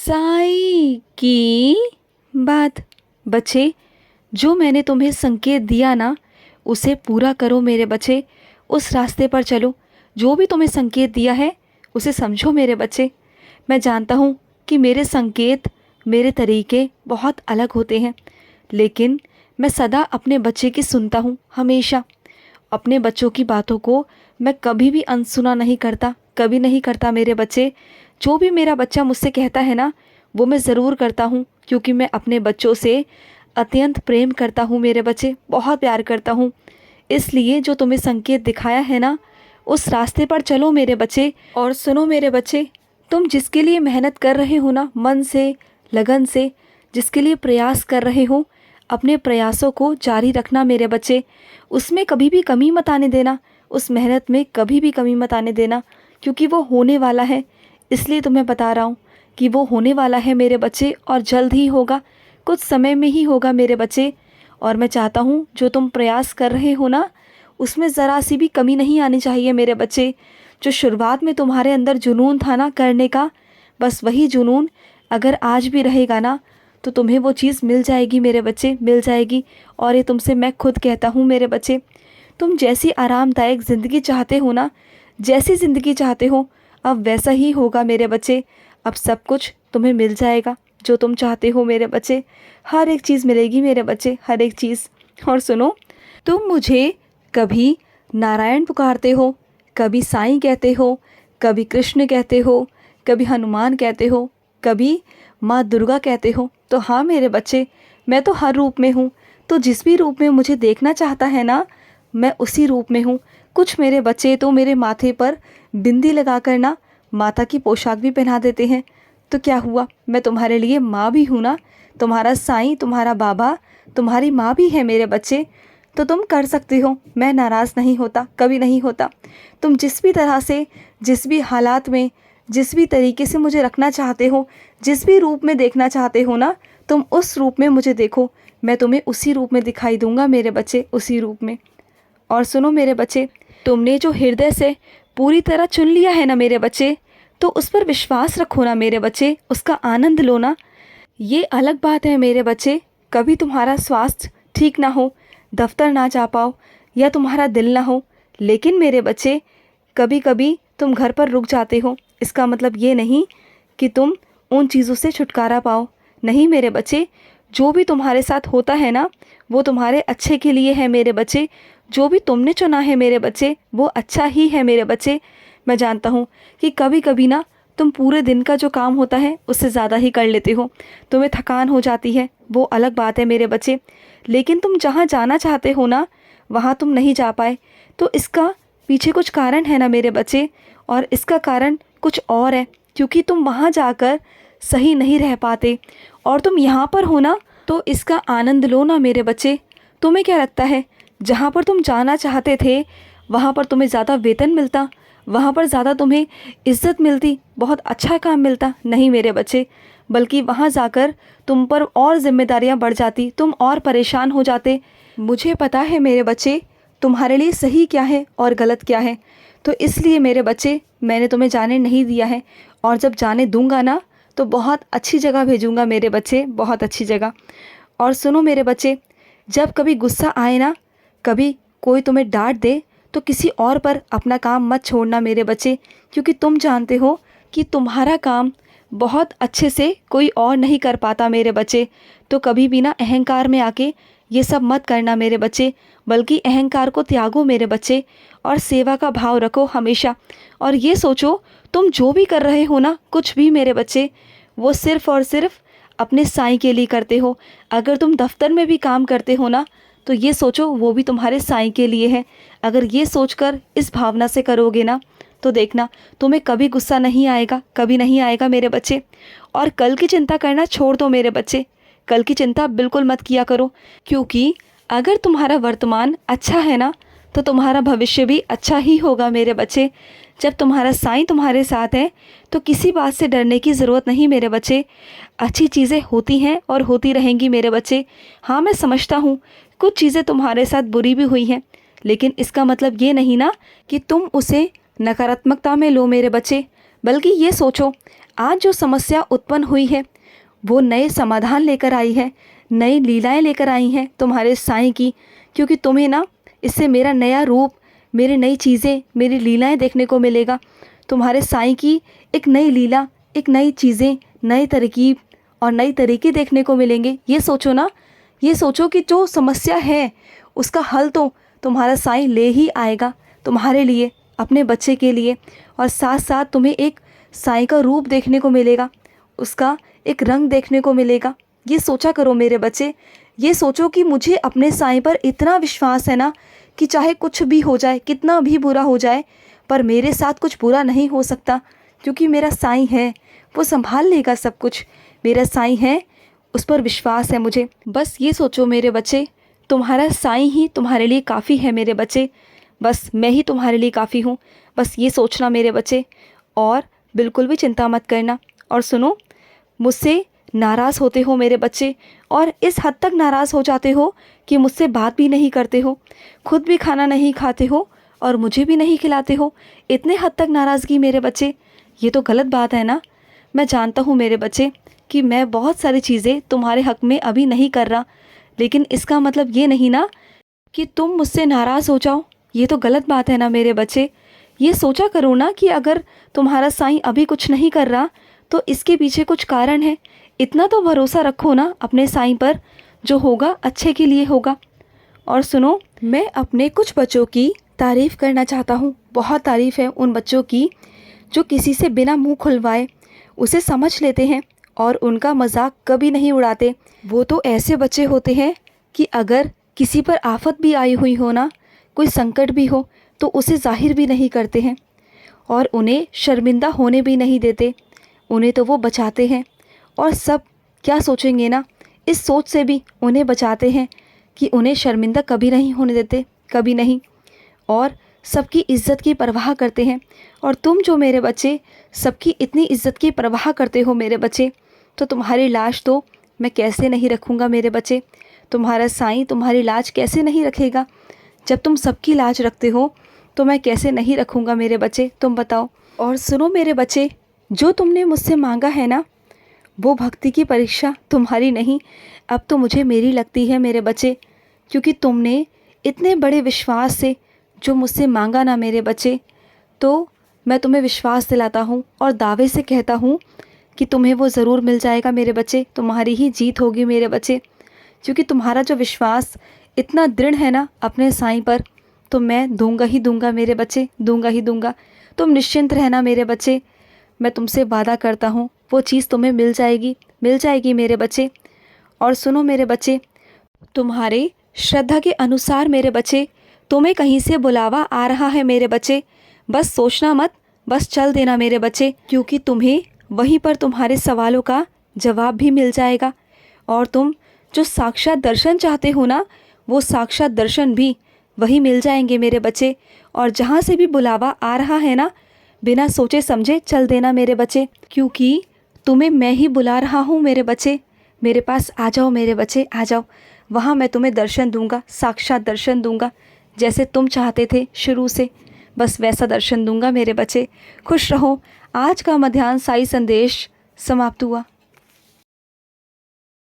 साई की बात। बच्चे, जो मैंने तुम्हें संकेत दिया ना, उसे पूरा करो मेरे बच्चे। उस रास्ते पर चलो, जो भी तुम्हें संकेत दिया है उसे समझो मेरे बच्चे। मैं जानता हूँ कि मेरे संकेत, मेरे तरीके बहुत अलग होते हैं, लेकिन मैं सदा अपने बच्चे की सुनता हूँ। हमेशा अपने बच्चों की बातों को मैं कभी भी अनसुना नहीं करता, कभी नहीं करता मेरे बच्चे। जो भी मेरा बच्चा मुझसे कहता है ना, वो मैं ज़रूर करता हूँ, क्योंकि मैं अपने बच्चों से अत्यंत प्रेम करता हूँ मेरे बच्चे, बहुत प्यार करता हूँ। इसलिए जो तुम्हें संकेत दिखाया है ना, उस रास्ते पर चलो मेरे बच्चे। और सुनो मेरे बच्चे, तुम जिसके लिए मेहनत कर रहे हो ना, मन से, लगन से, जिसके लिए प्रयास कर रहे हो, अपने प्रयासों को जारी रखना मेरे बच्चे। उसमें कभी भी कमी मत आने देना, उस मेहनत में कभी भी कमी मत आने देना, क्योंकि वो होने वाला है। इसलिए तुम्हें बता रहा हूँ कि वो होने वाला है मेरे बच्चे, और जल्द ही होगा, कुछ समय में ही होगा मेरे बच्चे। और मैं चाहता हूँ जो तुम प्रयास कर रहे हो ना, उसमें ज़रा सी भी कमी नहीं आनी चाहिए मेरे बच्चे। जो शुरुआत में तुम्हारे अंदर जुनून था ना करने का, बस वही जुनून अगर आज भी रहेगा ना, तो तुम्हें वो चीज़ मिल जाएगी मेरे बच्चे, मिल जाएगी। और ये तुमसे मैं खुद कहता हूँ मेरे बच्चे। तुम जैसी आरामदायक ज़िंदगी चाहते हो ना, जैसी ज़िंदगी चाहते हो, अब वैसा ही होगा मेरे बच्चे। अब सब कुछ तुम्हें मिल जाएगा जो तुम चाहते हो मेरे बच्चे। हर एक चीज़ मिलेगी मेरे बच्चे, हर एक चीज़। और सुनो, तुम मुझे कभी नारायण पुकारते हो, कभी साईं कहते हो, कभी कृष्ण कहते हो, कभी हनुमान कहते हो, कभी माँ दुर्गा कहते हो। तो हाँ मेरे बच्चे, मैं तो हर रूप में हूँ। तो जिस भी रूप में मुझे देखना चाहता है ना, मैं उसी रूप में हूँ। कुछ मेरे बच्चे तो मेरे माथे पर बिंदी लगा कर ना माता की पोशाक भी पहना देते हैं। तो क्या हुआ, मैं तुम्हारे लिए माँ भी हूँ ना। तुम्हारा साईं, तुम्हारा बाबा, तुम्हारी माँ भी है मेरे बच्चे। तो तुम कर सकते हो, मैं नाराज़ नहीं होता, कभी नहीं होता। तुम जिस भी तरह से, जिस भी हालात में, जिस भी तरीके से मुझे रखना चाहते हो, जिस भी रूप में देखना चाहते हो ना, तुम उस रूप में मुझे देखो। मैं तुम्हें उसी रूप में दिखाई दूंगा मेरे बच्चे, उसी रूप में। और सुनो मेरे बच्चे, तुमने जो हृदय से पूरी तरह चुन लिया है ना मेरे बच्चे, तो उस पर विश्वास रखो ना मेरे बच्चे, उसका आनंद लो ना। ये अलग बात है मेरे बच्चे, कभी तुम्हारा स्वास्थ्य ठीक ना हो, दफ्तर ना जा पाओ, या तुम्हारा दिल ना हो, लेकिन मेरे बच्चे कभी कभी तुम घर पर रुक जाते हो। इसका मतलब ये नहीं कि तुम उन चीज़ों से छुटकारा पाओ। नहीं मेरे बच्चे, जो भी तुम्हारे साथ होता है ना, वो तुम्हारे अच्छे के लिए है मेरे बच्चे। जो भी तुमने चुना है मेरे बच्चे, वो अच्छा ही है मेरे बच्चे। मैं जानता हूँ कि कभी कभी ना तुम पूरे दिन का जो काम होता है उससे ज़्यादा ही कर लेते हो, तुम्हें थकान हो जाती है, वो अलग बात है मेरे बच्चे। लेकिन तुम जहाँ जाना चाहते हो ना, वहाँ तुम नहीं जा पाए, तो इसका पीछे कुछ कारण है ना मेरे बच्चे। और इसका कारण कुछ और है, क्योंकि तुम वहाँ जाकर सही नहीं रह पाते, और तुम यहाँ पर हो ना, तो इसका आनंद लो ना मेरे बच्चे। तुम्हें क्या लगता है, जहाँ पर तुम जाना चाहते थे वहाँ पर तुम्हें ज़्यादा वेतन मिलता, वहाँ पर ज़्यादा तुम्हें इज्जत मिलती, बहुत अच्छा काम मिलता? नहीं मेरे बच्चे, बल्कि वहाँ जाकर तुम पर और जिम्मेदारियाँ बढ़ जाती, तुम और परेशान हो जाते। मुझे पता है मेरे बच्चे, तुम्हारे लिए सही क्या है और गलत क्या है। तो इसलिए मेरे बच्चे, मैंने तुम्हें जाने नहीं दिया है, और जब जाने दूंगा ना, तो बहुत अच्छी जगह भेजूंगा मेरे बच्चे, बहुत अच्छी जगह। और सुनो मेरे बच्चे, जब कभी गुस्सा आए ना, कभी कोई तुम्हें डांट दे, तो किसी और पर अपना काम मत छोड़ना मेरे बच्चे, क्योंकि तुम जानते हो कि तुम्हारा काम बहुत अच्छे से कोई और नहीं कर पाता मेरे बच्चे। तो कभी भी ना अहंकार में आके ये सब मत करना मेरे बच्चे, बल्कि अहंकार को त्यागो मेरे बच्चे, और सेवा का भाव रखो हमेशा। और ये सोचो, तुम जो भी कर रहे हो ना, कुछ भी मेरे बच्चे, वो सिर्फ़ और सिर्फ अपने साईं के लिए करते हो। अगर तुम दफ्तर में भी काम करते हो ना, तो ये सोचो वो भी तुम्हारे साईं के लिए है। अगर ये सोचकर, इस भावना से करोगे ना, तो देखना तुम्हें कभी गुस्सा नहीं आएगा, कभी नहीं आएगा मेरे बच्चे। और कल की चिंता करना छोड़ दो मेरे बच्चे, कल की चिंता बिल्कुल मत किया करो, क्योंकि अगर तुम्हारा वर्तमान अच्छा है ना, तो तुम्हारा भविष्य भी अच्छा ही होगा मेरे बच्चे। जब तुम्हारा साईं तुम्हारे साथ है, तो किसी बात से डरने की ज़रूरत नहीं मेरे बच्चे। अच्छी चीज़ें होती हैं और होती रहेंगी मेरे बच्चे। हाँ मैं समझता हूँ कुछ चीज़ें तुम्हारे साथ बुरी भी हुई हैं, लेकिन इसका मतलब ये नहीं ना कि तुम उसे नकारात्मकता में लो मेरे बच्चे, बल्कि ये सोचो, आज जो समस्या उत्पन्न हुई है वो नए समाधान लेकर आई है, नई लीलाएं लेकर आई हैं तुम्हारे साईं की। क्योंकि तुम्हें ना इससे मेरा नया रूप, मेरी नई चीज़ें, मेरी लीलाएं देखने को मिलेगा। तुम्हारे साईं की एक नई लीला, एक नई चीज़ें, नई तरकीब और नई तरीके देखने को मिलेंगे। ये सोचो ना, ये सोचो कि जो समस्या है उसका हल तो तुम्हारा साईं ले ही आएगा तुम्हारे लिए, अपने बच्चे के लिए। और साथ साथ तुम्हें एक साईं का रूप देखने को मिलेगा, उसका एक रंग देखने को मिलेगा। ये सोचा करो मेरे बच्चे, ये सोचो कि मुझे अपने साईं पर इतना विश्वास है ना कि चाहे कुछ भी हो जाए, कितना भी बुरा हो जाए, पर मेरे साथ कुछ बुरा नहीं हो सकता, क्योंकि मेरा साईं है, वो संभाल लेगा सब कुछ। मेरा साईं है, उस पर विश्वास है मुझे। बस ये सोचो मेरे बच्चे, तुम्हारा साईं ही तुम्हारे लिए काफ़ी है मेरे बच्चे। बस मैं ही तुम्हारे लिए काफ़ी हूँ, बस ये सोचना मेरे बच्चे। और बिल्कुल भी चिंता मत करना। और सुनो, मुझसे नाराज़ होते हो मेरे बच्चे, और इस हद तक नाराज़ हो जाते हो कि मुझसे बात भी नहीं करते हो, खुद भी खाना नहीं खाते हो और मुझे भी नहीं खिलाते हो। इतने हद तक नाराज़गी मेरे बच्चे, ये तो गलत बात है ना। मैं जानता हूँ मेरे बच्चे कि मैं बहुत सारी चीज़ें तुम्हारे हक़ में अभी नहीं कर रहा, लेकिन इसका मतलब ये नहीं ना कि तुम मुझसे नाराज़ हो जाओ। ये तो गलत बात है ना मेरे बच्चे। ये सोचा करो ना कि अगर तुम्हारा साईं अभी कुछ नहीं कर रहा तो इसके पीछे कुछ कारण है। इतना तो भरोसा रखो ना अपने साईं पर, जो होगा अच्छे के लिए होगा। और सुनो, मैं अपने कुछ बच्चों की तारीफ़ करना चाहता हूँ। बहुत तारीफ़ है उन बच्चों की जो किसी से बिना मुंह खुलवाए उसे समझ लेते हैं और उनका मजाक कभी नहीं उड़ाते। वो तो ऐसे बच्चे होते हैं कि अगर किसी पर आफत भी आई हुई हो ना, कोई संकट भी हो, तो उसे जाहिर भी नहीं करते हैं और उन्हें शर्मिंदा होने भी नहीं देते। उन्हें तो वो बचाते हैं, और सब क्या सोचेंगे ना, इस सोच से भी उन्हें बचाते हैं कि उन्हें शर्मिंदा कभी नहीं होने देते, कभी नहीं। और सबकी इज़्ज़त की परवाह करते हैं। और तुम जो मेरे बच्चे सबकी इतनी इज़्ज़त की परवाह करते हो मेरे बच्चे, तो तुम्हारी लाज तो मैं कैसे नहीं रखूँगा मेरे बच्चे। तुम्हारा साईं तुम्हारी लाज कैसे नहीं रखेगा। जब तुम सबकी लाज रखते हो तो मैं कैसे नहीं रखूँगा मेरे बच्चे, तुम बताओ। और सुनो मेरे बच्चे, जो तुमने मुझसे मांगा है ना, वो भक्ति की परीक्षा तुम्हारी नहीं, अब तो मुझे मेरी लगती है मेरे बच्चे। क्योंकि तुमने इतने बड़े विश्वास से जो मुझसे मांगा ना मेरे बच्चे, तो मैं तुम्हें विश्वास दिलाता हूँ और दावे से कहता हूँ कि तुम्हें वो ज़रूर मिल जाएगा मेरे बच्चे। तुम्हारी ही जीत होगी मेरे बच्चे, क्योंकि तुम्हारा जो विश्वास इतना दृढ़ है ना अपने साईं पर, तो मैं दूंगा ही दूंगा मेरे बच्चे, दूंगा ही दूंगा। तुम निश्चिंत रहना मेरे बच्चे, मैं तुमसे वादा करता हूँ वो चीज़ तुम्हें मिल जाएगी, मिल जाएगी मेरे बच्चे। और सुनो मेरे बच्चे, तुम्हारे श्रद्धा के अनुसार मेरे बच्चे, तुम्हें कहीं से बुलावा आ रहा है मेरे बच्चे। बस सोचना मत, बस चल देना मेरे बच्चे, क्योंकि तुम्हें वहीं पर तुम्हारे सवालों का जवाब भी मिल जाएगा। और तुम जो साक्षात दर्शन चाहते हो ना, वो साक्षात दर्शन भी वही मिल जाएंगे मेरे बच्चे। और जहाँ से भी बुलावा आ रहा है ना, बिना सोचे समझे चल देना मेरे बच्चे, क्योंकि तुम्हें मैं ही बुला रहा हूँ मेरे बच्चे। मेरे पास आ जाओ मेरे बच्चे, आ जाओ। वहाँ मैं तुम्हें दर्शन दूंगा, साक्षात दर्शन दूंगा, जैसे तुम चाहते थे शुरू से, बस वैसा दर्शन दूंगा मेरे बच्चे। खुश रहो। आज का मध्याह्न साई संदेश समाप्त हुआ।